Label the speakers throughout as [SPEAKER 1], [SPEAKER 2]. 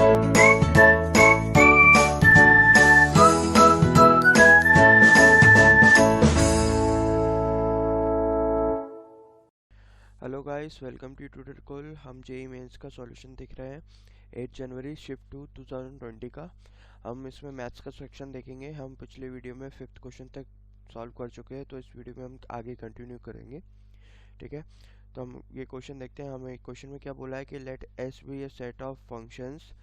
[SPEAKER 1] Hello guys, welcome to Tutor Call. हम JEE mains का solution देख रहे हैं 8 जनवरी शिफ्ट 2020 का। हम इसमें मैथ्स का सेक्शन देखेंगे। हम पिछले वीडियो में 5th क्वेश्चन तक सॉल्व कर चुके हैं, तो इस वीडियो में हम आगे कंटिन्यू करेंगे। ठीक है, तो हम ये क्वेश्चन देखते हैं। हमें क्वेश्चन में क्या बोला है कि let S be a set of functions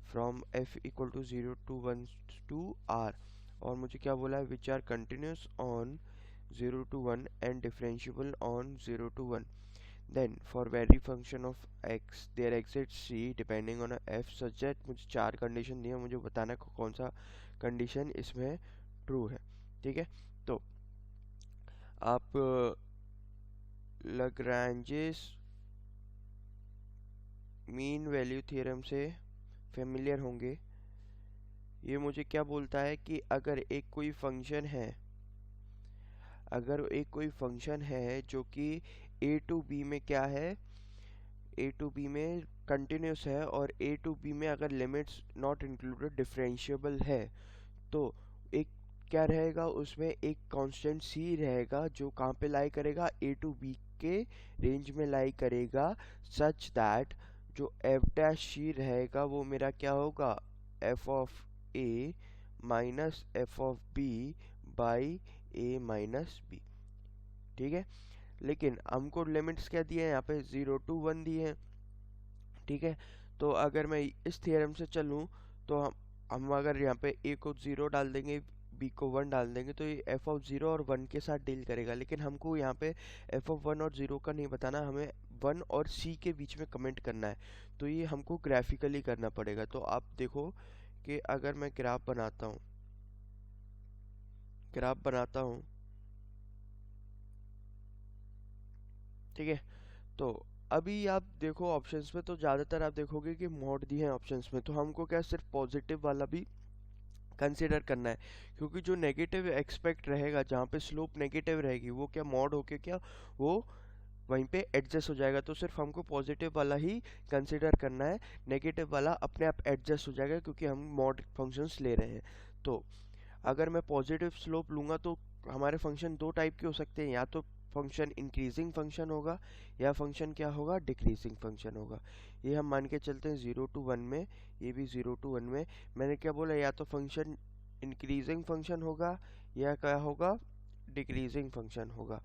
[SPEAKER 1] from f equal to 0 to 1 to r, और मुझे क्या बोला है which are continuous on 0 to 1 and differentiable on 0 to 1. Then for every function of x there exists c depending on a f such that मुझे 4 condition दी है, मुझे बताना है कौन सा कंडीशन इसमें ट्रू है। ठीक है, तो आप लाग्रांजेस मीन वैल्यू थ्योरम से फेमिलियर होंगे। ये मुझे क्या बोलता है कि अगर एक कोई फंक्शन है जो कि a टू b में क्या है, a टू b में कंटिन्यूस है, और a टू b में अगर लिमिट्स नॉट इंक्लूडेड डिफरेंशिएबल है, तो एक क्या रहेगा, उसमें एक कांस्टेंट c रहेगा जो कहाँ पे लाई करेगा, a टू b के रेंज में लाई करेगा, सच दैट जो f डैश c रहेगा वो मेरा क्या होगा, f of a minus f of b by a minus b। ठीक है, लेकिन हमको लिमिट्स क्या दिए हैं, यहाँ पे 0 to 1 दिए हैं। ठीक है, तो अगर मैं इस थ्योरम से चलूँ तो हम अगर यहाँ पे a को 0 डाल देंगे, b को 1 डाल देंगे, तो ये f ऑफ 0 और 1 के साथ डील करेगा। लेकिन हमको यहाँ पे f ऑफ 1 और 0 का नहीं बताना, हमें 1 और c के बीच में कमेंट करना है, तो ये हमको ग्राफिकली करना पड़ेगा। तो आप देखो कि अगर मैं ग्राफ बनाता हूँ, ठीक है, तो अभी आप देखो ऑप्शंस में, तो ज़्यादातर आप देखोगे कि मॉड दिए हैं ऑप्शंस में, तो हमको क्या सिर्फ पॉजिटिव वाला भी कंसिडर करना है, क्योंकि जो नेगेटिव एक्सपेक्ट रहेगा, जहाँ पे स्लोप नेगेटिव रहेगी, वो क्या मॉड होके क्या वो वहीं पे एडजस्ट हो जाएगा। तो सिर्फ हमको पॉजिटिव वाला ही कंसिडर करना है, नेगेटिव वाला अपने आप एडजस्ट हो जाएगा, क्योंकि हम मॉड फंक्शंस ले रहे हैं। तो अगर मैं पॉजिटिव स्लोप लूँगा तो हमारे फंक्शन दो टाइप के हो सकते हैं, या तो फंक्शन इंक्रीजिंग फंक्शन होगा या फंक्शन क्या होगा, डिक्रीजिंग फंक्शन होगा। ये हम मान के चलते हैं 0 to 1 में, ये भी 0 to 1 में। मैंने क्या बोला, या तो फंक्शन इंक्रीजिंग फंक्शन होगा या क्या होगा, डिक्रीजिंग फंक्शन होगा।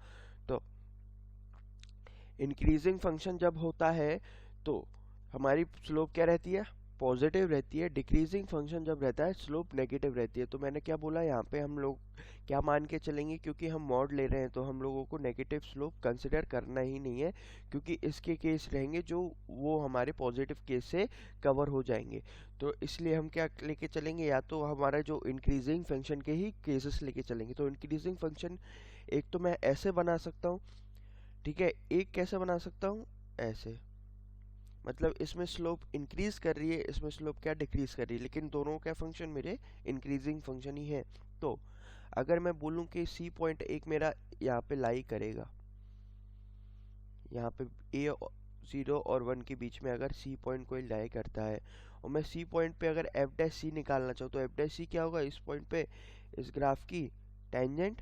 [SPEAKER 1] तो इंक्रीजिंग फंक्शन जब होता है तो हमारी स्लोप क्या रहती है, पॉजिटिव रहती है। डिक्रीजिंग फंक्शन जब रहता है स्लोप नेगेटिव रहती है। तो मैंने क्या बोला, यहाँ पे हम लोग क्या मान के चलेंगे, क्योंकि हम मॉड ले रहे हैं तो हम लोगों को नेगेटिव स्लोप कंसिडर करना ही नहीं है, क्योंकि इसके केस रहेंगे जो वो हमारे पॉजिटिव केस से कवर हो जाएंगे। तो इसलिए हम क्या लेके चलेंगे, या तो हमारा जो इंक्रीजिंग फंक्शन के ही केसेस लेके चलेंगे। तो इंक्रीजिंग फंक्शन एक तो मैं ऐसे बना सकता हूँ, ठीक है, एक कैसे बना सकता हूँ, ऐसे, मतलब इसमें स्लोप इंक्रीज कर रही है, इसमें स्लोप क्या डिक्रीज कर रही है, लेकिन दोनों क्या फंक्शन मेरे इंक्रीजिंग फंक्शन ही है। तो अगर मैं बोलूँ कि सी पॉइंट एक मेरा यहाँ पे लाई करेगा, यहाँ पे ए 0 और 1 के बीच में अगर सी पॉइंट कोई लाई करता है, और मैं सी पॉइंट पे अगर एफ डैश सी निकालना चाहूँ, तो एफ डैश सी क्या होगा, इस पॉइंट पे इस ग्राफ की टेंजेंट,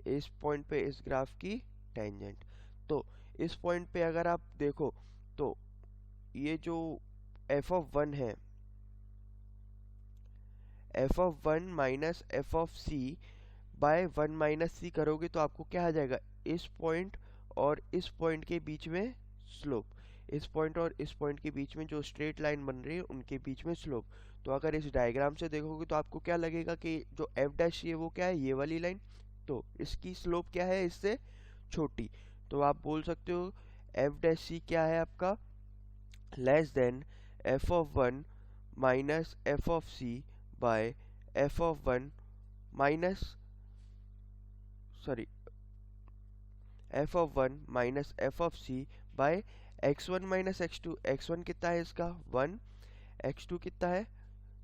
[SPEAKER 1] इस पॉइंट पे इस ग्राफ की टेंजेंट। तो इस पॉइंट पे अगर आप देखो तो ये जो एफ ऑफ 1 है, F of 1 minus F of C by 1 minus C करोगे तो आपको क्या आ जाएगा, इस पॉइंट और इस पॉइंट के बीच में स्लोप, इस पॉइंट और इस पॉइंट के बीच में जो स्ट्रेट लाइन बन रही है उनके बीच में स्लोप। तो अगर इस डायग्राम से देखोगे तो आपको क्या लगेगा कि जो एफ डैश ये वो क्या है, ये वाली लाइन, तो इसकी स्लोप क्या है, इससे छोटी। तो आप बोल सकते हो एफ डैश सी क्या है आपका, less than F of 1 minus F of C by f of 1 minus, sorry, F of 1 minus F of C by x1 minus x2। x1 कितना है इसका 1, x2 कितना है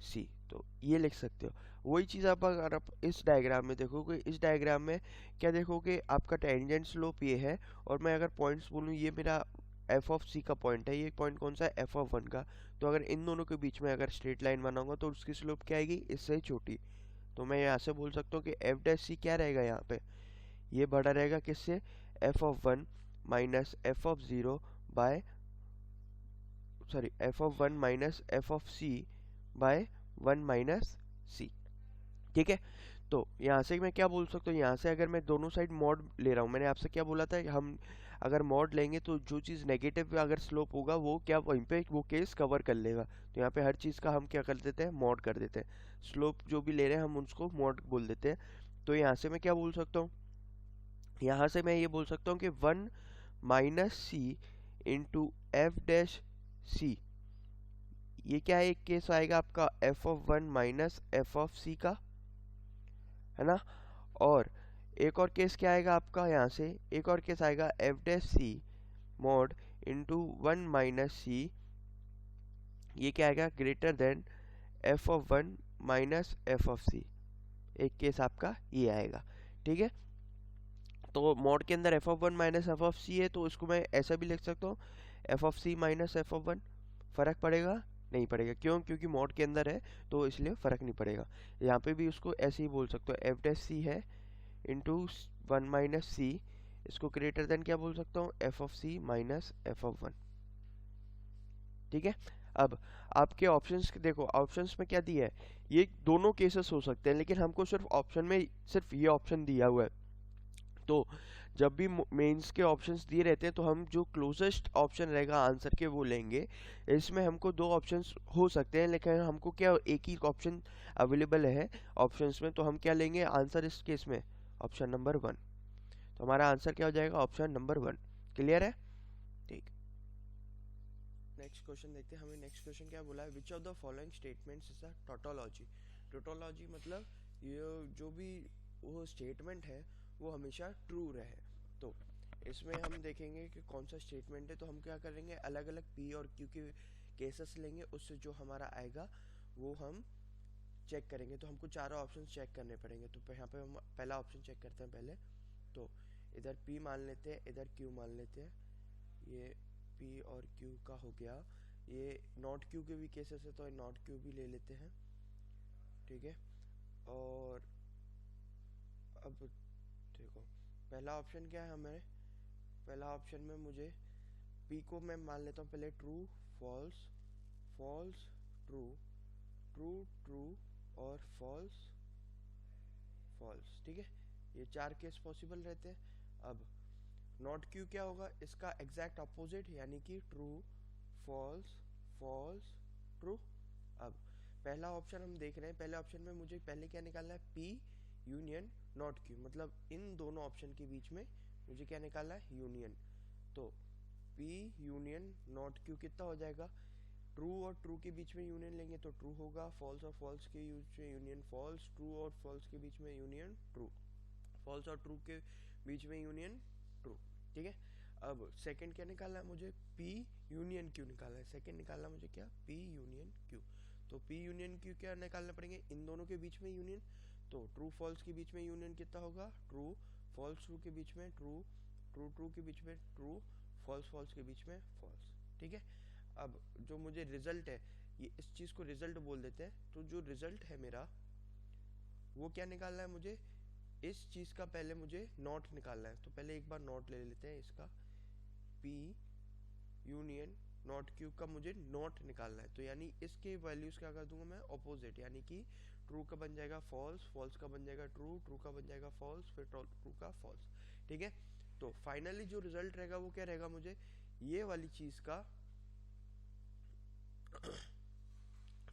[SPEAKER 1] c। तो ये लिख सकते हो। वही चीज़ आप अगर आप इस डायग्राम में देखोगे, इस डायग्राम में क्या देखोगे, आपका टेंजेंट स्लोप ये है, और मैं अगर पॉइंट्स बोलूँ, ये मेरा एफ ऑफ सी का पॉइंट है, ये पॉइंट कौन सा है, एफ ऑफ वन का। तो अगर इन दोनों के बीच में अगर स्ट्रेट लाइन बनाऊंगा तो उसकी स्लोप क्या आएगी, इससे छोटी। तो मैं यहाँ से बोल सकता हूँ कि एफ डैश सी क्या रहेगा यहाँ पे, ये बड़ा रहेगा किससे, F of one minus F of zero by, sorry F of one minus F of C by one minus C. ठीक है, तो यहाँ से मैं क्या बोल सकता हूँ, यहाँ से अगर मैं दोनों साइड मॉड ले रहा हूँ, मैंने आपसे क्या बोला था कि हम अगर मॉड लेंगे तो जो चीज़ नेगेटिव अगर स्लोप होगा वो क्या वहीं पे वो केस कवर कर लेगा। तो यहाँ पे हर चीज़ का हम क्या कर देते हैं, मॉड कर देते हैं। स्लोप जो भी ले रहे हैं हम उसको मॉड बोल देते हैं। तो यहाँ से मैं क्या बोल सकता हूँ, यहाँ से मैं ये बोल सकता हूँ कि one minus C into F dash C, ये क्या है, एक केस आएगा आपका F of one minus F of C का, है ना। और एक और केस क्या आएगा आपका, यहाँ से एक और केस आएगा F dash C mod into one minus C, ये क्या आएगा, greater than F of one minus F of C. एक केस आपका ये आएगा। ठीक है, तो मॉड के अंदर F of one minus F of C है, तो इसको मैं ऐसा भी लिख सकता हूँ, F of C minus F of one. फर्क पड़ेगा, नहीं पड़ेगा, क्यों, क्योंकि मॉड के अंदर है तो इसलिए फर्क नहीं पड़ेगा। यहाँ पे भी उसको ऐसे ही बोल सकते हो, एफ डैश सी है इंटू वन माइनस सी, इसको ग्रेटर देन क्या बोल सकता हूँ, F of C minus F of one. ठीक है, अब आपके ऑप्शंस देखो, ऑप्शंस में क्या दिया है, ये दोनों केसेस हो सकते हैं, लेकिन हमको सिर्फ ऑप्शन में सिर्फ ये ऑप्शन दिया हुआ है। तो जब भी मेंस के ऑप्शंस दिए रहते हैं तो हम जो क्लोजेस्ट ऑप्शन रहेगा आंसर के वो लेंगे। इसमें हमको दो ऑप्शंस हो सकते हैं, लेकिन हमको क्या एक ही ऑप्शन अवेलेबल है ऑप्शंस में, तो हम क्या लेंगे आंसर इस केस में, ऑप्शन नंबर वन। तो हमारा आंसर क्या हो जाएगा, ऑप्शन नंबर वन। क्लियर है, ठीक। नेक्स्ट क्वेश्चन देखते हैं, हमें नेक्स्ट क्वेश्चन क्या बोला है, which of the following statements is a tautology. Tautology मतलब ये जो भी वो स्टेटमेंट है वो हमेशा ट्रू रहे। तो इसमें हम देखेंगे कि कौन सा स्टेटमेंट है, तो हम क्या करेंगे, अलग अलग पी और क्यू के केसेस लेंगे, उससे जो हमारा आएगा वो हम चेक करेंगे। तो हमको चारों ऑप्शन चेक करने पड़ेंगे। तो यहाँ पे हम पहला ऑप्शन चेक करते हैं पहले। तो इधर पी मान लेते हैं, इधर क्यू मान लेते हैं। ये पी और क्यू का हो गया। ये नॉट क्यू के भी केसेस है तो नॉट क्यू भी ले लेते हैं। ठीक है, और अब देखो पहला ऑप्शन क्या है हमारे, पहला ऑप्शन में मुझे पी को मैं मान लेता हूँ पहले true false false true true true और फॉल्स फॉल्स। ठीक है, ये चार केस पॉसिबल रहते हैं। अब नॉट क्यू क्या होगा, इसका एग्जैक्ट अपोजिट, यानी कि ट्रू फॉल्स फॉल्स ट्रू। अब पहला ऑप्शन हम देख रहे हैं, पहले ऑप्शन में मुझे पहले क्या निकालना है, पी यूनियन नॉट क्यू, मतलब इन दोनों ऑप्शन के बीच में मुझे क्या निकालना है, यूनियन। तो P यूनियन नॉट क्यू कितना हो जाएगा, ट्रू और ट्रू के बीच में यूनियन लेंगे तो ट्रू होगा, फॉल्स और फॉल्स के बीच में यूनियन फॉल्स, ट्रू और फॉल्स के बीच में यूनियन ट्रू, फॉल्स और ट्रू के बीच में यूनियन ट्रू। ठीक है, अब सेकंड क्या निकालना है मुझे, P यूनियन क्यू निकालना है। सेकंड निकालना मुझे क्या, P यूनियन क्यू। तो P यूनियन क्यू क्या निकालना पड़ेंगे, इन दोनों के बीच में यूनियन। तो ट्रू फॉल्स के बीच में यूनियन कितना होगा, ट्रू फॉल्स ट्रू के बीच में ट्रू, ट्रू ट्रू के बीच में ट्रू, फॉल्स फॉल्स के बीच में फॉल्स। ठीक है, अब जो मुझे रिजल्ट है, ये इस चीज़ को रिजल्ट बोल देते हैं। तो जो रिजल्ट है मेरा वो क्या निकालना है मुझे, इस चीज़ का पहले मुझे नॉट निकालना है। तो पहले एक बार नॉट ले लेते हैं इसका, P यूनियन नॉट क्यू का मुझे नॉट निकालना है। तो यानी इसके वैल्यूज क्या कर दूंगा मैं, ऑपोजिट, यानी कि ट्रू का बन जाएगा फॉल्स, फॉल्स का बन जाएगा ट्रू, ट्रू का बन जाएगा फॉल्स, फिर ट्रू का फॉल्स। ठीक है, तो फाइनली जो रिजल्ट रहेगा वो क्या रहेगा, मुझे ये वाली चीज का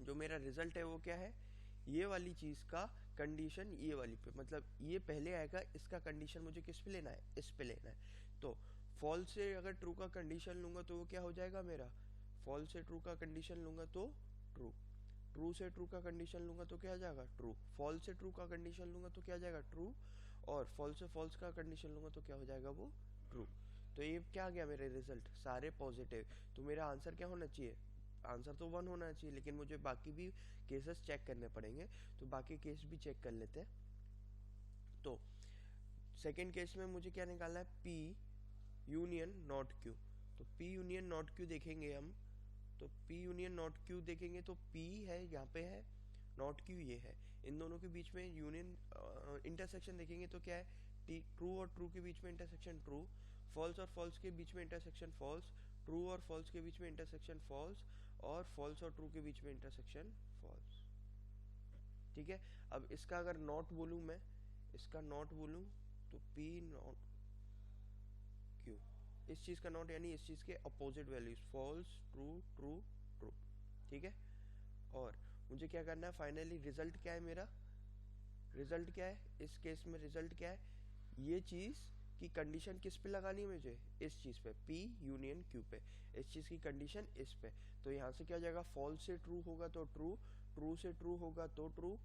[SPEAKER 1] जो मेरा रिजल्ट है वो क्या है, ये वाली चीज का कंडीशन ये वाली पे, मतलब ये पहले आएगा, इसका कंडीशन मुझे किस पे लेना है, इस पे लेना है। तो फॉल्स से अगर ट्रू का कंडीशन लूंगा तो वो क्या हो जाएगा मेरा, फॉल्स से ट्रू का कंडीशन लूंगा तो ट्रू, ट्रू से ट्रू का कंडीशन लूंगा तो क्या आ जाएगा ट्रू, फॉल्स से ट्रू का कंडीशन लूंगा तो क्या आ जाएगा ट्रू, और फॉल्स से फॉल्स का कंडीशन लूंगा तो क्या हो जाएगा वो ट्रू। तो ये क्या आ गया मेरे रिजल्ट, सारे पॉजिटिव। तो मेरा आंसर क्या होना चाहिए, आंसर तो वन होना चाहिए, लेकिन मुझे बाकी भी केसेस चेक करने पड़ेंगे। तो बाकी केस भी चेक कर लेते हैं। तो सेकेंड केस में मुझे क्या निकालना है, P यूनियन नॉट क्यू। तो P यूनियन नॉट Q देखेंगे हम, तो P यूनियन नॉट Q देखेंगे तो P है यहाँ पे है, नॉट Q ये है, इन दोनों के बीच में यूनियन इंटरसेक्शन देखेंगे तो क्या है, ट्रू और ट्रू के बीच में इंटरसेक्शन ट्रू, फॉल्स और फॉल्स के बीच में इंटरसेक्शन फॉल्स, ट्रू और फॉल्स के बीच में इंटरसेक्शन फॉल्स, और फॉल्स और ट्रू के बीच में इंटरसेक्शन फॉल्स। ठीक है, अब इसका अगर नॉट बोलूं मैं, इसका नॉट बोलूं तो P नॉट Q, इस चीज का नॉट यानी इस चीज के opposite values, false true true true. ठीक है, और मुझे क्या करना है फाइनली, रिजल्ट क्या है मेरा, रिजल्ट क्या है इस केस में, रिजल्ट क्या है, ये चीज की कंडीशन किस पे लगानी है मुझे, इस चीज पे P यूनियन Q पे, इस चीज की कंडीशन इस पे। तो यहाँ से क्या हो जाएगा, फॉल्स से ट्रू होगा तो ट्रू, ट्रू से ट्रू होगा तो ट्रू,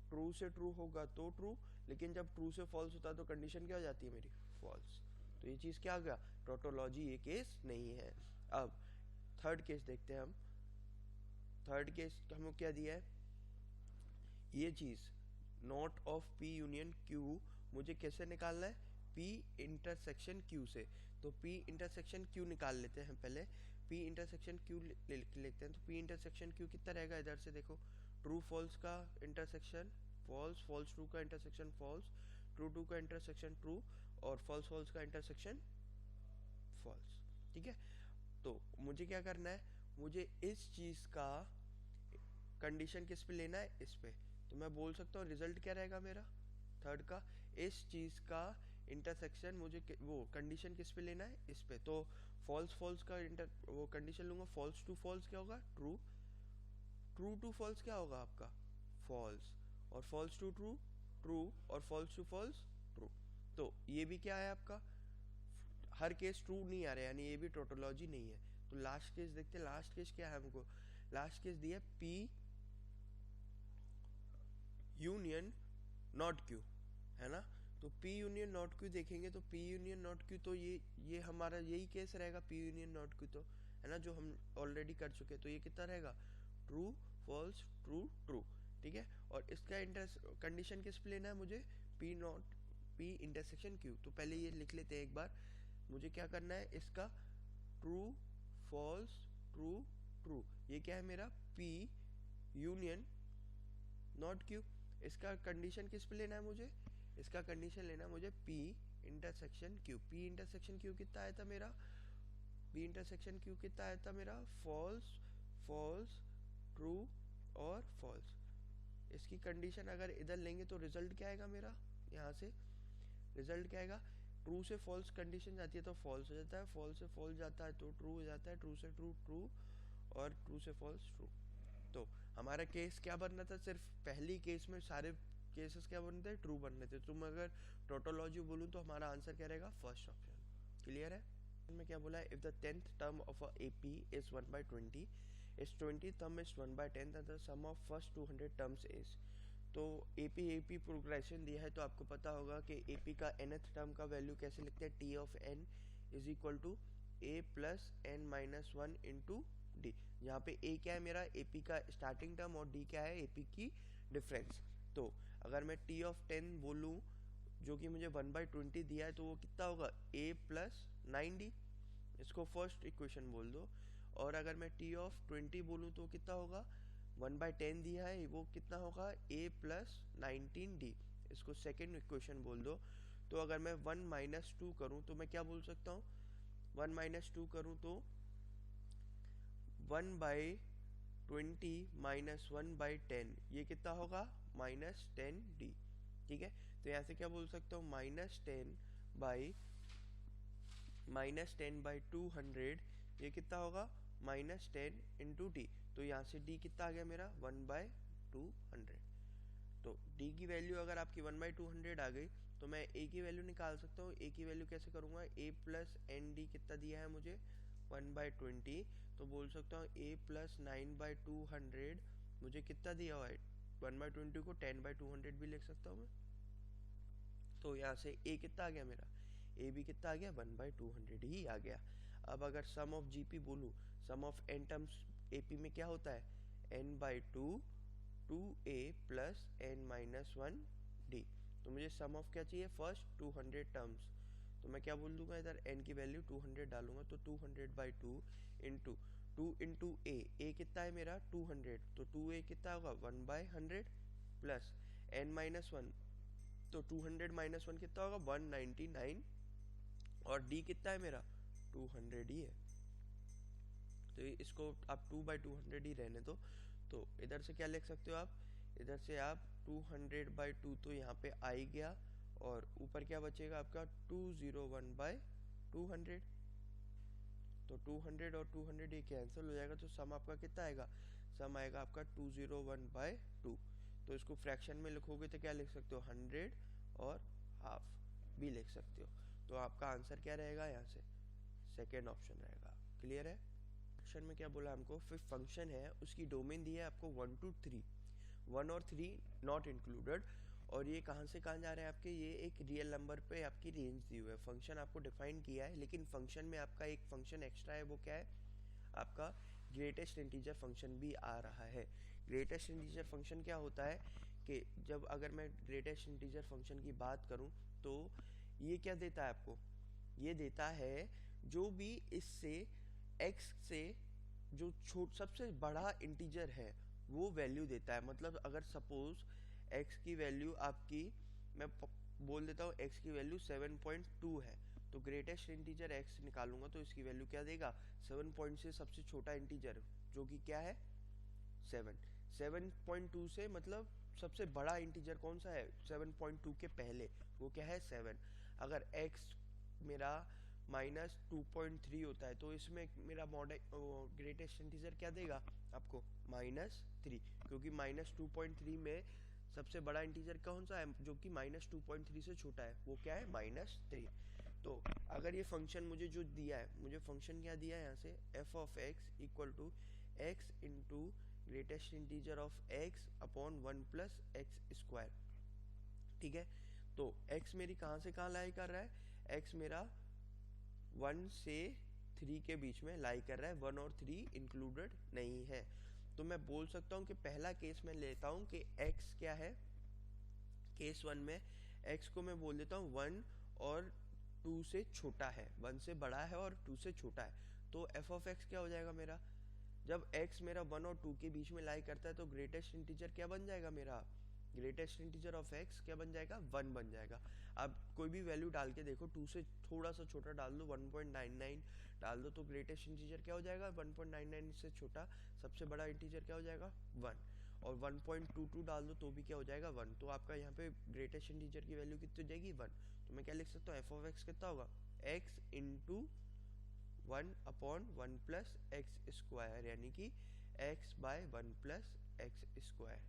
[SPEAKER 1] ट्रू से ट्रू होगा तो ट्रू, लेकिन जब ट्रू से फॉल्स होता है तो कंडीशन क्या हो जाती है मेरी, फॉल्स। तो ये चीज क्या आ गया, टोटोलॉजी ये केस नहीं है। अब थर्ड केस देखते हैं हम, थर्ड केस हमें क्या दिया है, ये चीज not of P union Q मुझे कैसे निकालना है, P इंटरसेक्शन Q से। तो P इंटरसेक्शन Q निकाल लेते हैं पहले, P इंटरसेक्शन Q लेते हैं। तो P इंटरसेक्शन Q कितना रहेगा, इधर से देखो, ट्रू फॉल्स का इंटरसेक्शन फॉल्स, फॉल्स ट्रू का इंटरसेक्शन फॉल्स, ट्रू ट्रू का इंटरसेक्शन ट्रू, और फॉल्स फॉल्स का इंटरसेक्शन फॉल्स। ठीक है, तो मुझे क्या करना है, मुझे इस चीज का कंडीशन किस पे लेना है, इस पे। तो मैं बोल सकता हूँ रिजल्ट क्या रहेगा मेरा थर्ड का, इस चीज का इंटरसेक्शन मुझे वो कंडीशन किस पे लेना है, इस पे। तो फॉल्स फॉल्स का वो कंडीशन लूंगा, फॉल्स टू फॉल्स क्या होगा, ट्रू, ट्रू टू फॉल्स क्या होगा आपका, फॉल्स, और फॉल्स टू ट्रू ट्रू, और फॉल्स टू फॉल्स ट्रू। तो ये भी क्या है आपका, हर केस ट्रू नहीं आ रहा है, यानी ये भी टोटोलॉजी नहीं है। तो लास्ट केस देखते हैं, लास्ट केस क्या है हमको, लास्ट केस दिया P यूनियन नॉट Q, है ना। तो P यूनियन नॉट Q देखेंगे तो P यूनियन नॉट Q, तो ये हमारा यही केस रहेगा, P यूनियन नॉट Q, तो है ना, जो हम ऑलरेडी कर चुके। तो ये कितना रहेगा, ट्रू फॉल्स ट्रू ट्रू। ठीक है, और इसका कंडीशन किस पे लेना है मुझे, P इंटरसेक्शन Q। तो पहले ये लिख लेते हैं एक बार, मुझे क्या करना है, इसका ट्रू फॉल्स ट्रू ट्रू, ये क्या है मेरा P यूनियन नॉट Q। इसका कंडीशन किस पे लेना है मुझे, इसका कंडीशन लेना है मुझे P intersection Q। P intersection Q कितना आया था मेरा, P इंटरसेक्शन Q कितना आया था मेरा, फॉल्स फॉल्स ट्रू और फॉल्स। इसकी कंडीशन अगर इधर लेंगे तो रिजल्ट क्या आएगा मेरा, यहाँ से रिजल्ट क्या आएगा, ट्रू से फॉल्स कंडीशन जाती है तो फॉल्स हो जाता है, फॉल्स से फॉल्स जाता है तो ट्रू हो जाता है, ट्रू से ट्रू ट्रू, और ट्रू से फॉल्स ट्रू। तो हमारा केस क्या बनना था, सिर्फ पहली केस में सारे केसेस क्या बनते हैं, ट्रू बनने थे। तुम अगर टोटोलॉजी बोलूँ तो हमारा आंसर क्या रहेगा, फर्स्ट ऑप्शन। क्लियर है, में क्या बोला है, if the 10th term of a AP is 1/20, इस 20th term is 1/10 and the sum of first 200 terms is. तो AP प्रोग्रेशन दिया है, तो आपको पता होगा कि AP का nth टर्म का वैल्यू कैसे लिखते हैं, T of n is equal to A plus n minus 1 into d. यहाँ पे A क्या है मेरा, AP का स्टार्टिंग टर्म, और D क्या है AP की डिफरेंस। तो अगर मैं T ऑफ 10 बोलूँ जो कि मुझे 1/20 दिया है, तो वो कितना होगा, A प्लस 9D, इसको फर्स्ट इक्वेशन बोल दो। और अगर मैं T ऑफ 20 बोलूँ तो कितना होगा, 1/10 दिया है, वो कितना होगा, A प्लस 19D, इसको सेकेंड इक्वेशन बोल दो। तो अगर मैं 1 माइनस 2 करूँ तो मैं क्या बोल सकता हूँ, 1 माइनस 2 करूँ तो 1/20 माइनस 1/10, ये कितना होगा, -10D। ठीक है, तो यहाँ से क्या बोल सकता हूँ, -10/200, ये कितना होगा, -10 इंटू डी। तो यहाँ से डी कितना आ गया मेरा, 1/200। तो डी की वैल्यू अगर आपकी 1/200 आ गई तो मैं ए की वैल्यू निकाल सकता हूँ। ए की वैल्यू कैसे करूँगा, ए प्लस एन डी कितना दिया है मुझे, 1/20। तो बोल सकता हूँ ए प्लस 9/200 मुझे कितना दिया हुआ है, 1/20 को 10/200 भी लिख सकता हूँ मैं। तो यहाँ से ए कितना आ गया मेरा, ए भी कितना आ गया, 1/200 ही आ गया। अब अगर सम ऑफ जीपी बोलूँ, सम ऑफ एन टर्म्स एपी में क्या होता है, n/2 2a plus n minus 1 D. तो मुझे सम ऑफ क्या चाहिए, फर्स्ट 200 टर्म्स। तो मैं क्या बोल दूंगा, इधर n की वैल्यू 200 डालूंगा, तो 200/2 इंटू 2 इंटू ए कितना है मेरा 200, तो 2a कितना होगा 1/100 प्लस n-1, तो 200 माइनस 1 कितना होगा 199, और d कितना है मेरा 200 ही है, तो इसको आप 2/200 ही रहने दो। तो इधर से क्या लिख सकते हो आप, इधर से आप 200/2 तो यहाँ पे आ ही गया, और ऊपर क्या बचेगा आपका 201/200, तो 200 और 200 ये कैंसिल हो जाएगा, तो सम आपका कितना आएगा, सम आएगा आपका 201/2। तो इसको फ्रैक्शन में लिखोगे तो क्या लिख सकते हो 100 और हाफ भी लिख सकते हो। तो आपका आंसर क्या रहेगा, यहाँ से सेकेंड ऑप्शन रहेगा। क्लियर है। फंक्शन में क्या बोला हमको, फिर फंक्शन है उसकी डोमेन दी है आपको 1 to 3, 1 और 3 नॉट इंक्लूडेड, और ये कहाँ से कहाँ जा रहे हैं आपके, ये एक रियल नंबर पे आपकी रेंज दी हुई है। फंक्शन आपको डिफाइन किया है, लेकिन फंक्शन में आपका एक फंक्शन एक्स्ट्रा है, वो क्या है आपका ग्रेटेस्ट इंटीजर फंक्शन भी आ रहा है। ग्रेटेस्ट इंटीजर फंक्शन क्या होता है कि जब अगर मैं ग्रेटेस्ट इंटीजर फंक्शन की बात करूं तो ये क्या देता है आपको, ये देता है जो भी इससे x से जो सबसे बड़ा इंटीजर है वो वैल्यू देता है। मतलब अगर सपोज x की वैल्यू आपकी, मैं बोल देता हूँ x की वैल्यू 7.2 है, तो ग्रेटेस्ट इंटीजर x निकालूंगा तो इसकी वैल्यू क्या देगा 7 पॉइंट से सबसे छोटा इंटीजर जो कि क्या है 7, 7.2 से मतलब सबसे बड़ा इंटीजर कौन सा है 7.2 के पहले, वो क्या है 7। अगर x मेरा -2.3 होता है तो इसमें मेरा ग्रेटेस्ट इंटीजर क्या देगा आपको -3, क्योंकि -2.3 में सबसे बड़ा इंटीजर कौन सा है जो कि -2.3 से छोटा है, वो क्या है -3। तो अगर ये फंक्शन मुझे जो दिया है, मुझे फंक्शन क्या दिया है यहाँ से f of x equal to x into greatest integer of x upon 1 plus x square. ठीक है, तो x मेरी कहाँ से कहाँ लाई कर रहा है, x मेरा 1 से 3 के बीच में लाई कर रहा है, 1 और 3 इंक्लूडेड नहीं है। तो मैं बोल सकता हूँ कि पहला केस मैं लेता हूँ कि x क्या है, केस 1 में x को मैं बोल देता हूँ 1 और 2 से छोटा है, 1 से बड़ा है और 2 से छोटा है। तो f ऑफ x क्या हो जाएगा मेरा, जब x मेरा 1 और 2 के बीच में लाई करता है तो ग्रेटेस्ट इंटीजर क्या बन जाएगा मेरा, ग्रेटेस्ट इंटीजर ऑफ x क्या बन जाएगा 1 बन जाएगा। अब कोई भी वैल्यू डाल के देखो, 2 से थोड़ा सा छोटा डाल दो 1.99 डाल दो, तो ग्रेटेस्ट इंटीजर क्या हो जाएगा 1.99 से छोटा सबसे बड़ा इंटीजर क्या हो जाएगा 1, और 1.22 डाल दो तो भी क्या हो जाएगा 1। तो आपका यहाँ पे ग्रेटेस्ट इंटीजर की वैल्यू कितनी हो जाएगी 1। तो मैं क्या लिख सकता हूँ एफ ऑफ एक्स कितना होगा x into 1 upon 1 plus x square, यानी कि x by 1 plus x square.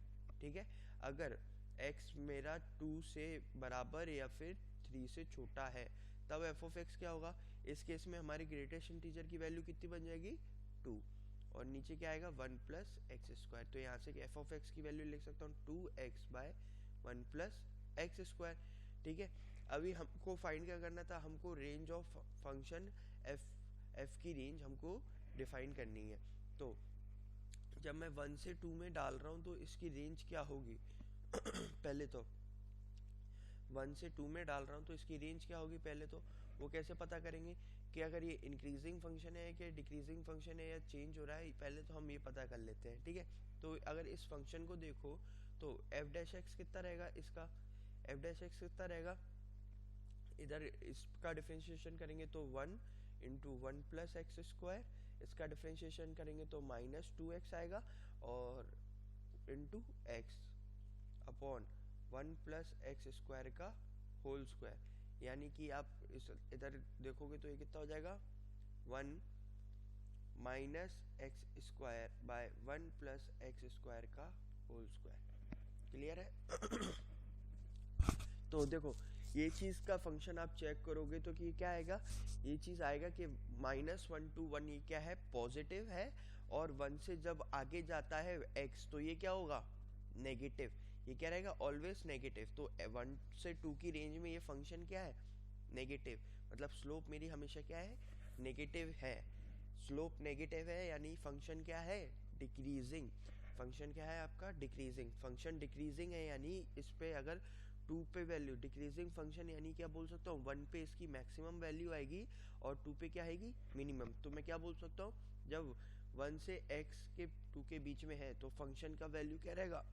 [SPEAKER 1] ठीक है, अगर x मेरा 2 से बराबर या फिर 3 से छोटा है तब f ऑफ x क्या होगा, इस केस में हमारी ग्रेटेस्ट इंटीजर की वैल्यू कितनी बन जाएगी 2, और नीचे क्या आएगा 1 प्लस एक्स स्क्वायर। तो यहाँ से f ऑफ x की वैल्यू लिख सकता हूँ 2x bye 1 plus x square. ठीक है, अभी हमको फाइंड क्या करना था, हमको रेंज ऑफ फंक्शन f की रेंज हमको डिफाइन करनी है। तो जब मैं 1 से 2 में डाल रहा हूँ तो इसकी रेंज क्या होगी पहले तो 1 से 2 में डाल रहा हूँ तो इसकी रेंज क्या होगी, पहले तो वो कैसे पता करेंगे कि अगर ये इंक्रीजिंग फंक्शन है कि डिक्रीजिंग फंक्शन है या चेंज हो रहा है, पहले तो हम ये पता कर लेते हैं। ठीक है, तो अगर इस फंक्शन को देखो तो f डैश एक्स कितना रहेगा, इसका f डैश एक्स कितना रहेगा, इधर इसका डिफ्रेंशिएशन करेंगे तो 1 इंटू 1 प्लस एक्स स्क्वायर, इसका डिफ्रेंशिएशन करेंगे तो -2x आएगा, और into x upon 1 plus x square का होल स्क्वायर, यानी कि आप इस इधर देखोगे तो ये कितना हो जाएगा 1 minus x square by 1 plus x square का होल स्क्वायर। क्लियर है तो देखो ये चीज़ का फंक्शन आप चेक करोगे तो कि क्या आएगा, ये चीज़ आएगा कि -1 to 1 ये क्या है पॉजिटिव है, और 1 से जब आगे जाता है x तो ये क्या होगा नेगेटिव, ये क्या रहेगा ऑलवेज नेगेटिव। तो 1 से 2 की रेंज में ये फंक्शन क्या है नेगेटिव, मतलब स्लोप मेरी हमेशा क्या है नेगेटिव है, स्लोप नेगेटिव है, यानी फंक्शन क्या है डिक्रीजिंग, फंक्शन क्या है आपका डिक्रीजिंग, फंक्शन डिक्रीजिंग है, यानी इस पे अगर टू पे वैल्यू डिक्रीजिंग फंक्शन यानी क्या बोल सकता हूँ, वन पे इसकी मैक्सिमम वैल्यू आएगी और टू पे क्या आएगी, मिनिमम। तो मैं क्या बोल सकता हूँ, जब वन से एक्स के टू के बीच में है तो फंक्शन का वैल्यू क्या रहेगा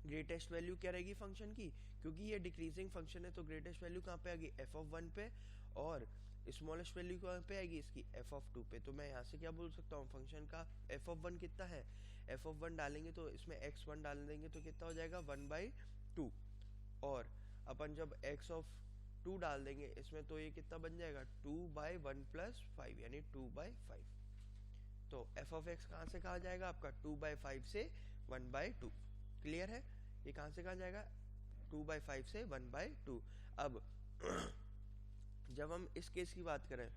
[SPEAKER 1] ग्रेटेस्ट वैल्यू क्या रहेगी फंक्शन की, क्योंकि ये डिक्रीजिंग फंक्शन है तो ग्रेटेस्ट वैल्यू कहाँ पे आएगी, एफ ऑफ वन पे, और स्मॉलेस्ट वैल्यू कहाँ पे आएगी इसकी, एफ ऑफ टू पे। तो मैं यहाँ से क्या बोल सकता हूँ, फंक्शन का एफ ऑफ वन कितना है, एफ ऑफ वन डालेंगे तो इसमें एक्स वन डाल देंगे तो कितना हो जाएगा, वन बाई टू, और अपन जब एक्स ऑफ टू डाल देंगे इसमें तो ये कितना बन जाएगा, two by one plus five यानी टू बाई फाइव। तो एफ ऑफ एक्स कहाँ से कहा जाएगा आपका, टू बाई फाइव से वन बाई टू। क्लियर है, ये कहाँ से कहा जाएगा, टू बाई फाइव से वन बाई टू। अब जब हम इस केस की बात करें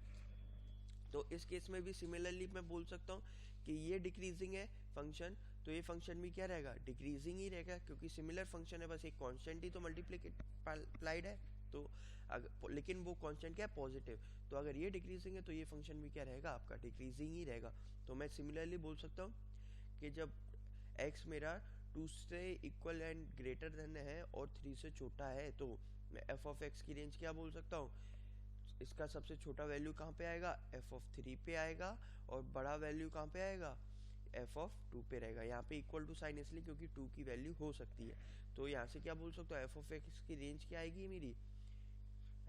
[SPEAKER 1] तो इस केस में भी सिमिलरली मैं बोल सकता हूँ कि ये डिक्रीजिंग है फंक्शन, तो ये फंक्शन भी क्या रहेगा, डिक्रीजिंग ही रहेगा, क्योंकि सिमिलर फंक्शन है, बस एक कांस्टेंट ही तो मल्टीप्लाइड है। तो लेकिन वो कांस्टेंट क्या है, पॉजिटिव। तो अगर ये डिक्रीजिंग है तो ये फंक्शन भी क्या रहेगा आपका, डिक्रीजिंग ही रहेगा। तो मैं सिमिलरली बोल सकता हूँ कि जब x मेरा टू से इक्वल एंड ग्रेटर देन है और थ्री से छोटा है तो मैं एफ ऑफ एक्स की रेंज क्या बोल सकता हूँ, इसका सबसे छोटा वैल्यू कहाँ पे आएगा, एफ ऑफ थ्री पे आएगा, और बड़ा वैल्यू कहाँ पे आएगा, एफ ऑफ टू पे रहेगा। यहाँ पे इक्वल टू साइन इसलिए क्योंकि टू की वैल्यू हो सकती है। तो यहाँ से क्या बोल सकता हूँ, एफ ऑफ एक्स की रेंज क्या आएगी मेरी,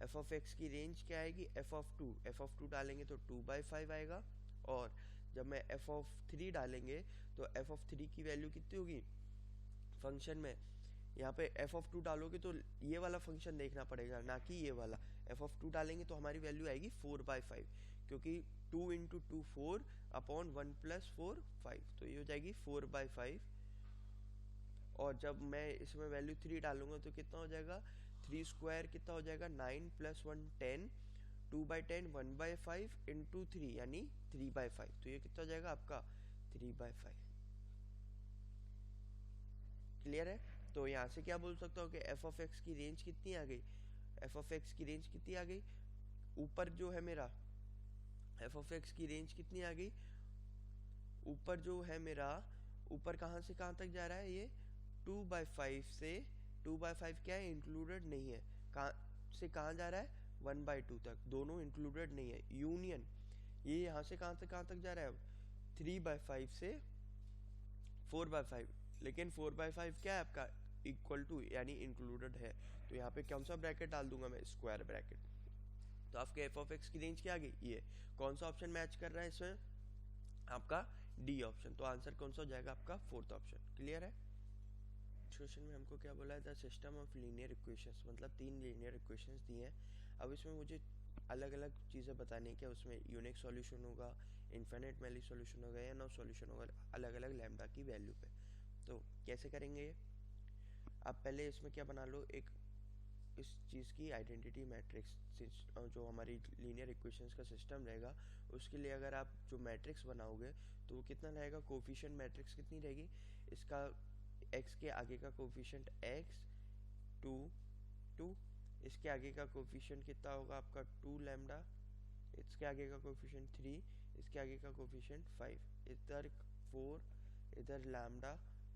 [SPEAKER 1] एफ ऑफ एक्स की रेंज क्या आएगी, एफ ऑफ टू डालेंगे तो टू बाई फाइव आएगा, और जब मैं एफ ऑफ थ्री डालेंगे तो एफ ऑफ थ्री की वैल्यू कितनी होगी फंक्शन में, यहाँ पे एफ ऑफ टू डालोगे तो ये वाला फंक्शन देखना पड़ेगा ना कि ये वाला। एफ ऑफ टू डालेंगे तो हमारी वैल्यू आएगी फोर बाई फाइव, क्योंकि two into two four upon one plus four five, तो ये हो जाएगी फोर बाई फाइव। और जब मैं इसमें वैल्यू थ्री डालूंगा तो कितना हो जाएगा, थ्री स्क्वायर कितना हो जाएगा, nine plus one ten, two by ten one by five into three यानी थ्री बाई फाइव, तो ये कितना हो जाएगा आपका थ्री बाई फाइव। क्लियर है, तो यहाँ से क्या बोल सकता हूँ कि एफ ऑफ एक्स की रेंज कितनी आ गई, एफ ऑफ एक्स की रेंज कितनी आ गई, ऊपर जो है मेरा एफ ऑफ एक्स की रेंज कितनी आ गई, ऊपर जो है मेरा, ऊपर कहाँ से कहाँ तक जा रहा है, ये टू बाई फाइव से, टू बाई फाइव क्या है, इंक्लूडेड नहीं है, कहाँ से कहाँ जा रहा है, वन बाई टू तक, दोनों इंक्लूडेड नहीं है, यूनियन। ये यहाँ से कहाँ तक जा रहा है, थ्री बाई फाइव से फोर बाई फाइव, लेकिन फोर बाई फाइव क्या है आपका, इक्वल टू यानी इंक्लूडेड है। तो यहाँ पे कौन सा ब्रैकेट डाल दूंगा मैं, स्क्वायर ब्रैकेट। तो आपके एफ ऑफ एक्स की रेंज क्या आ गई, ये कौन सा ऑप्शन मैच कर रहा है इसमें, आपका डी ऑप्शन। तो आंसर कौन सा हो जाएगा आपका, फोर्थ ऑप्शन। क्लियर है, क्वेश्चन में हमको क्या बोला है, the system of linear equations, मतलब तीन लीनियर इक्वेशंस दिए हैं। अब इसमें मुझे अलग अलग चीज़ें बतानी है, क्या उसमें यूनिक सॉल्यूशन होगा, इन्फिनिट मैली सॉल्यूशन होगा, या नो सॉल्यूशन होगा, अलग अलग लैम्डा की वैल्यू पे। तो कैसे करेंगे ये, आप पहले इसमें क्या बना लो, एक इस चीज़ की आइडेंटिटी मैट्रिक्स, जो हमारी लीनियर इक्वेशंस का सिस्टम रहेगा उसके लिए अगर आप जो मैट्रिक्स बनाओगे तो वो कितना रहेगा, कोफिशिएंट मैट्रिक्स कितनी रहेगी, इसका x के आगे का कोफिशिएंट x टू टू, इसके आगे का कोफिशिएंट कितना होगा आपका टू लैम्डा, इसके आगे का कोफिशिएंट थ्री, इसके आगे का कोफिशिएंट फाइव, इधर फोर, इधर लैम्डा,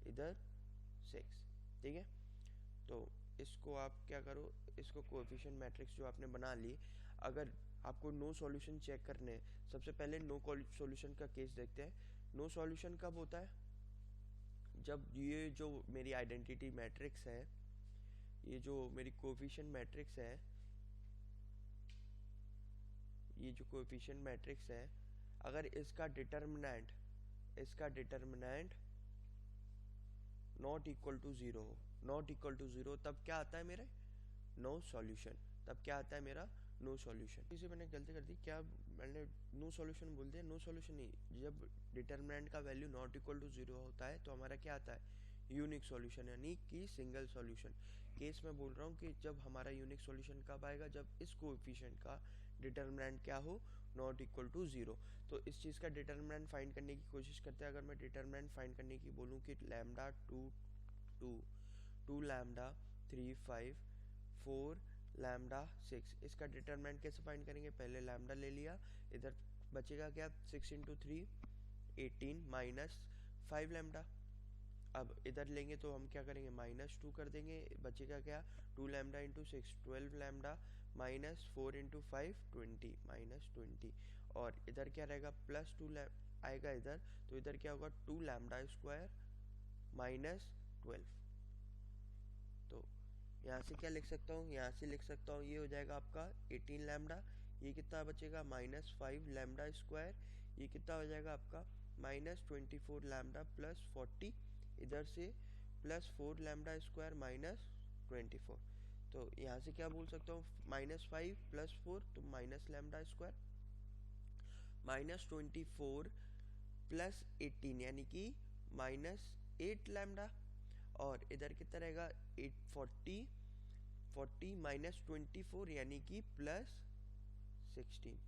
[SPEAKER 1] इधर सिक्स। ठीक है, तो इसको आप क्या करो, इसको कोएफिशिएंट मैट्रिक्स जो आपने बना ली, अगर आपको नो सॉल्यूशन चेक करने, सबसे पहले नो सॉल्यूशन का केस देखते हैं। नो सॉल्यूशन कब होता है, जब ये जो मेरी आइडेंटिटी मैट्रिक्स है, ये जो मेरी कोएफिशिएंट मैट्रिक्स है, ये जो कोएफिशिएंट मैट्रिक्स है, अगर इसका determinant not equal to zero हो, नॉट इक्वल टू जीरो, तब क्या आता है मेरे, नो सॉल्यूशन। तब क्या आता है मेरा, नो सॉल्यूशन। इसे मैंने गलती कर दी, क्या मैंने नो सॉल्यूशन बोल दिया, नो सॉल्यूशन नहीं, जब डिटर्मिनेंट का value not equal to zero होता है तो हमारा क्या आता है, यूनिक सॉल्यूशन, यानी कि सिंगल सॉल्यूशन। केस में बोल रहा हूँ कि जब हमारा यूनिक सॉल्यूशन कब आएगा, जब इस कोएफिशिएंट का डिटर्मिनेंट क्या हो, नॉट इक्वल टू जीरो। तो इस चीज़ का डिटर्मिनेंट फाइंड करने की कोशिश करते हैं। अगर मैं डिटर्मिनेंट फाइंड करने की बोलूँ कि lambda two two, two lambda three five, four lambda six, इसका डिटरमिनेंट कैसे फाइंड करेंगे, पहले लैम्डा ले लिया, इधर बचेगा क्या, six into three 18 minus five lambda, अब इधर लेंगे तो हम क्या करेंगे, -2 कर देंगे, बचेगा क्या, 2 लैम्डा इंटू 6 12 लैम्डा, -4 इंटू 5 20 -20, और इधर क्या रहेगा, +2 आएगा इधर, तो इधर क्या होगा 2 लैम्डा स्क्वायर -12। तो यहाँ से क्या लिख सकता हूँ, यहाँ से लिख सकता हूँ, ये हो जाएगा आपका 18 लैम्डा, ये कितना बचेगा -5 लैम्डा स्क्वायर, ये कितना हो जाएगा आपका -24 लैम्डा प्लस 40, इधर से +4 लैम्डा स्क्वायर -24। तो यहाँ से क्या बोल सकता हूँ, -5 + 4 तो माइनस लैम्डा स्क्वायर, -24 + 18 यानी कि -8 लैम्डा, और इधर कितना रहेगा 840 40 -24 यानी कि +16,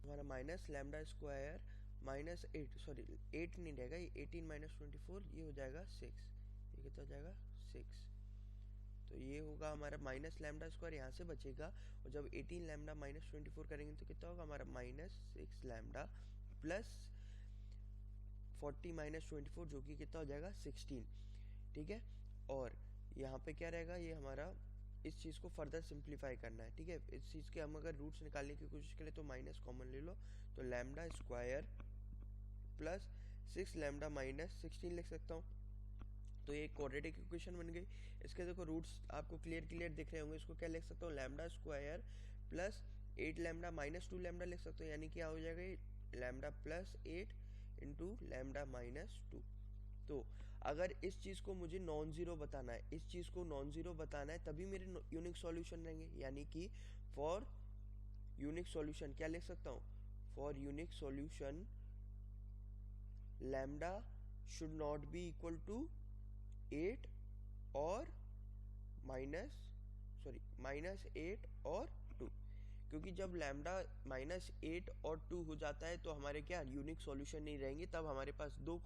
[SPEAKER 1] हमारा माइनस लैम्डा स्क्वायर -8 सॉरी 8 नहीं रहेगा, ये 18 -24 ये हो जाएगा 6, ये कितना हो जाएगा 6। तो ये होगा हमारा माइनस लैम्डा स्क्वायर, यहाँ से बचेगा, और जब 18 लैम्डा -24 करेंगे तो कितना होगा हमारा -6 लैम्डा प्लस 40 -24 जो कि कितना हो जाएगा 16, ठीक है। और यहाँ पे क्या रहेगा, ये हमारा इस चीज़ को फर्दर सिंप्लीफाई करना है, ठीक है। इस चीज़ के हम अगर रूट्स निकालने की कोशिश करें तो माइनस कॉमन ले लो, तो लैम्डा स्क्वायर प्लस 6 लैम्डा -16 लिख सकता हूँ। तो ये क्वाड्रेटिक इक्वेशन बन गई। इसके देखो रूट्स आपको क्लियर दिख रहे होंगे, इसको क्या लिख सकता हूँ, lambda square plus 8 lambda -2 lambda लिख सकते हो, यानी क्या हो जाएगा ये लैम्डा प्लस 8 इंटू लैम्डा -2। तो अगर इस चीज़ को मुझे नॉन ज़ीरो बताना है, इस चीज़ को नॉन ज़ीरो बताना है, तभी मेरे यूनिक सॉल्यूशन रहेंगे, यानी कि फॉर यूनिक सॉल्यूशन क्या लिख सकता हूँ, for unique solution lambda should not be equal to 8 और -8 और 2, क्योंकि जब लैम्डा -8 और 2 हो जाता है तो हमारे क्या यूनिक सॉल्यूशन नहीं रहेंगे, तब हमारे पास दो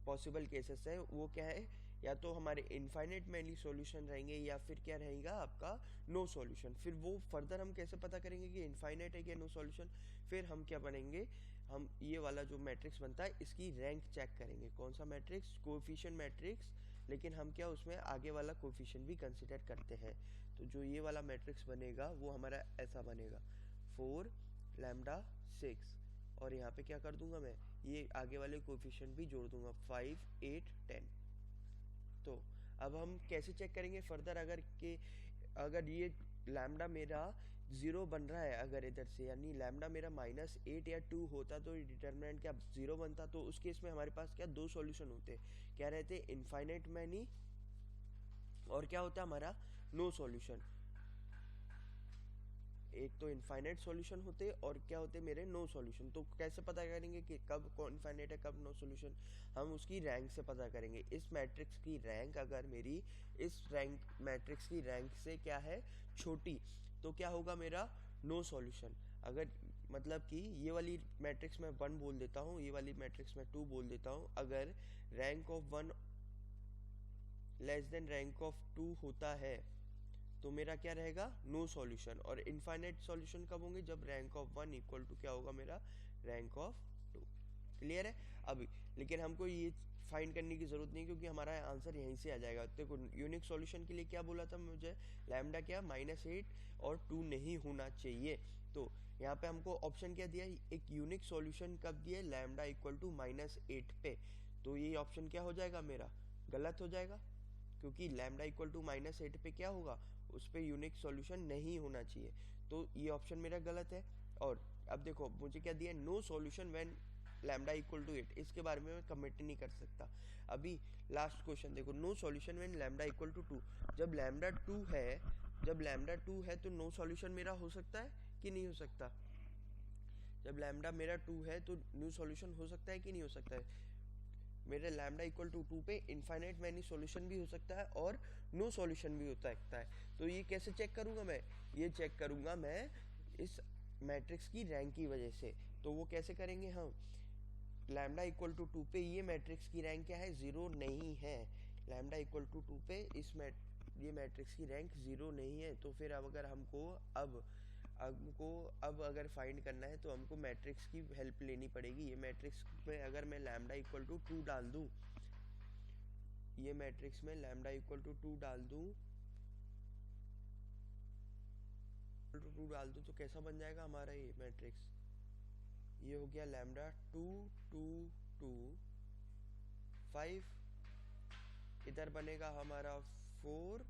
[SPEAKER 1] पॉसिबल केसेस है, वो क्या है, या तो हमारे इनफाइनाइट मैनी सॉल्यूशन रहेंगे या फिर क्या रहेगा आपका नो सॉल्यूशन। फिर वो फर्दर हम कैसे पता करेंगे कि इनफाइनाइट है कि नो सॉल्यूशन, फिर हम क्या बनेंगे, हम ये वाला जो मैट्रिक्स बनता है इसकी रैंक चेक करेंगे, कौन सा मैट्रिक्स, कोएफिशिएंट मैट्रिक्स, लेकिन हम क्या उसमें आगे वाला कोएफिशिएंट भी कंसिडर करते हैं। तो जो ये वाला मैट्रिक्स बनेगा वो हमारा ऐसा बनेगा 4 लैम्डा 6, और यहाँ पे क्या कर दूंगा मैं, ये आगे वाले कोएफिशिएंट भी जोड़ दूंगा 5 8 10। तो अब हम कैसे चेक करेंगे फर्दर, अगर ये लैम्डा मेरा 0 बन रहा है, अगर इधर से यानी लैम्डा मेरा -8 या 2 होता तो डिटर्मिनेंट क्या 0 बनता, तो उस केस में हमारे पास क्या दो सॉल्यूशन होते, क्या रहते, इनफाइनाइट मैनी, और क्या होता है हमारा नो सॉल्यूशन। एक तो इनफाइनाइट सॉल्यूशन होते और क्या होते मेरे नो सॉल्यूशन। तो कैसे पता करेंगे कि कब इनफाइनाइट है कब नो सॉल्यूशन, हम उसकी रैंक से पता करेंगे। इस मैट्रिक्स की रैंक अगर मेरी इस रैंक मैट्रिक्स की रैंक से क्या है छोटी, तो क्या होगा मेरा नो सॉल्यूशन। अगर मतलब कि ये वाली मैट्रिक्स में 1 बोल देता हूँ, ये वाली मैट्रिक्स में 2 बोल देता हूँ, अगर rank of 1 less than rank of 2 होता है तो मेरा क्या रहेगा नो सॉल्यूशन। और इनफाइनाइट सॉल्यूशन कब होंगे, जब रैंक ऑफ 1 इक्वल टू क्या होगा मेरा रैंक ऑफ 2। क्लियर है अभी, लेकिन हमको ये फाइंड करने की जरूरत नहीं क्योंकि हमारा आंसर यहीं से आ जाएगा। देखो यूनिक सॉल्यूशन के लिए क्या बोला था मुझे, लैम्डा क्या -8 और 2 नहीं होना चाहिए। तो यहाँ पे हमको ऑप्शन क्या दिया, एक यूनिक सॉल्यूशन कब दिया, लैम्डा इक्वल टू -8 पे। तो ये ऑप्शन क्या हो जाएगा मेरा गलत हो जाएगा, क्योंकि लैम्डा इक्वल टू -8 पे क्या होगा उस पर यूनिक सॉल्यूशन नहीं होना चाहिए। तो ये ऑप्शन मेरा गलत है। और अब देखो मुझे क्या दिया, no solution when lambda equal to 8, इसके बारे में मैं कमिट नहीं कर सकता। अभी लास्ट क्वेश्चन देखो, no solution when lambda equal to 2, जब लैम्डा 2 है तो नो सॉल्यूशन मेरा हो सकता है कि नहीं हो सकता, जब लैम्डा मेरा 2 है तो न्यू सॉल्यूशन हो सकता है कि नहीं हो सकता है। मेरे लैम्डा इक्वल टू 2 पे इनफाइनाइट मैनी सॉल्यूशन भी हो सकता है और नो सॉल्यूशन भी हो सकता है। तो ये कैसे चेक करूंगा मैं, ये चेक करूंगा मैं इस मैट्रिक्स की रैंक की वजह से। तो वो कैसे करेंगे हम, लैम्डा इक्वल टू 2 पे ये मैट्रिक्स की रैंक क्या है 0 नहीं है, लैम्डा इक्वल टू 2 पे ये मैट्रिक्स की रैंक 0 नहीं है। तो फिर अब अगर हमको अब हमको अब अगर फाइंड करना है तो हमको मैट्रिक्स की हेल्प लेनी पड़ेगी। ये मैट्रिक्स में अगर मैं लैम्डा इक्वल टू 2 डाल दूं, ये मैट्रिक्स में लैम्डा इक्वल टू 2 डाल दूं, तो कैसा बन जाएगा हमारा ये मैट्रिक्स? ये हो गया लैम्डा 2 2 2 5, इधर बनेगा हमारा 4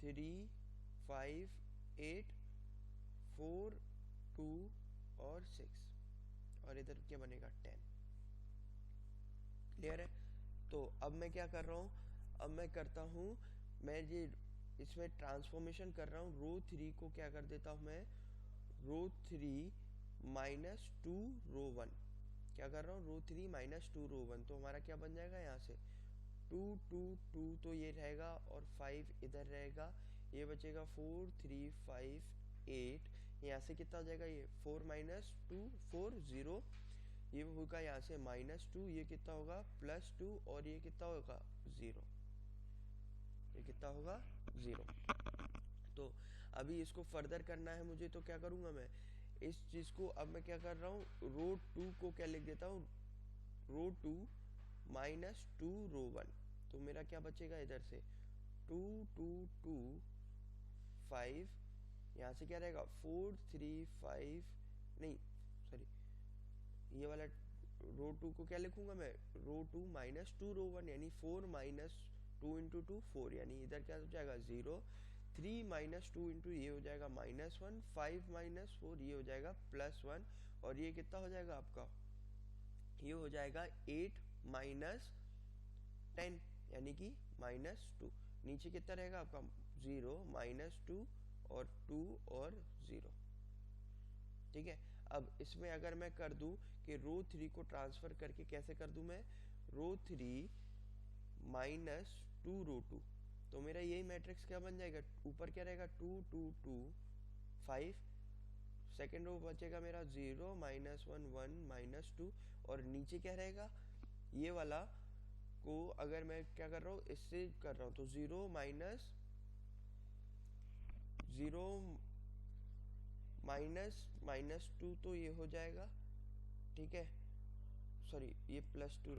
[SPEAKER 1] 3 5 8 4 2 और 6, और इधर क्या बनेगा 10। क्लियर है? तो अब मैं क्या कर रहा हूँ, अब मैं करता हूँ, मैं ये इसमें ट्रांसफॉर्मेशन कर रहा हूँ। रो 3 को क्या कर देता हूँ मैं, रो 3 माइनस 2 रो 1, क्या कर रहा हूँ, रो 3 माइनस 2 रो 1। तो हमारा क्या बन जाएगा यहाँ से 2 2 2, तो ये रहेगा और 5 इधर रहेगा, ये बचेगा 4 3 5 8, यहाँ से कितना हो जाएगा, ये 4 माइनस 2 4 0, ये होगा यहाँ से -2, ये कितना होगा +2, और ये कितना होगा 0, ये कितना होगा 0। तो अभी इसको फर्दर करना है मुझे, तो क्या करूँगा मैं, इस चीज़ को अब मैं क्या कर रहा हूँ, रो 2 को क्या लिख देता हूँ, रो 2 माइनस 2 रो 1। तो मेरा क्या बचेगा इधर से 2 2 2 5, यहाँ से क्या रहेगा 4 3 5, नहीं सॉरी, ये वाला रो 2 को क्या लिखूंगा मैं, रो 2 माइनस 2 रो 1, यानी 4 माइनस 2 इंटू 2 4, यानी इधर क्या हो जाएगा 0, 3 माइनस 2 इंटू ये हो जाएगा -1, 5 माइनस 4 ये हो जाएगा +1, और ये कितना हो जाएगा आपका, ये हो जाएगा 8 माइनस 10, यानी कि -2। नीचे कितना रहेगा आपका 0 -2 और 2 और 0। ठीक है, अब इसमें अगर मैं कर दूं कि रो 3 को ट्रांसफर करके कैसे कर दूं मैं, रो 3 माइनस 2 रो 2, तो मेरा यही मैट्रिक्स क्या बन जाएगा, ऊपर क्या रहेगा 2 2 2 5, सेकेंड रो बचेगा मेरा 0 -1 1 -2, और नीचे क्या रहेगा, ये वाला को अगर मैं क्या कर रहा हूँ, इससे कर रहा हूँ, तो 0 माइनस -2, तो ये हो जाएगा, ठीक है, सॉरी ये +2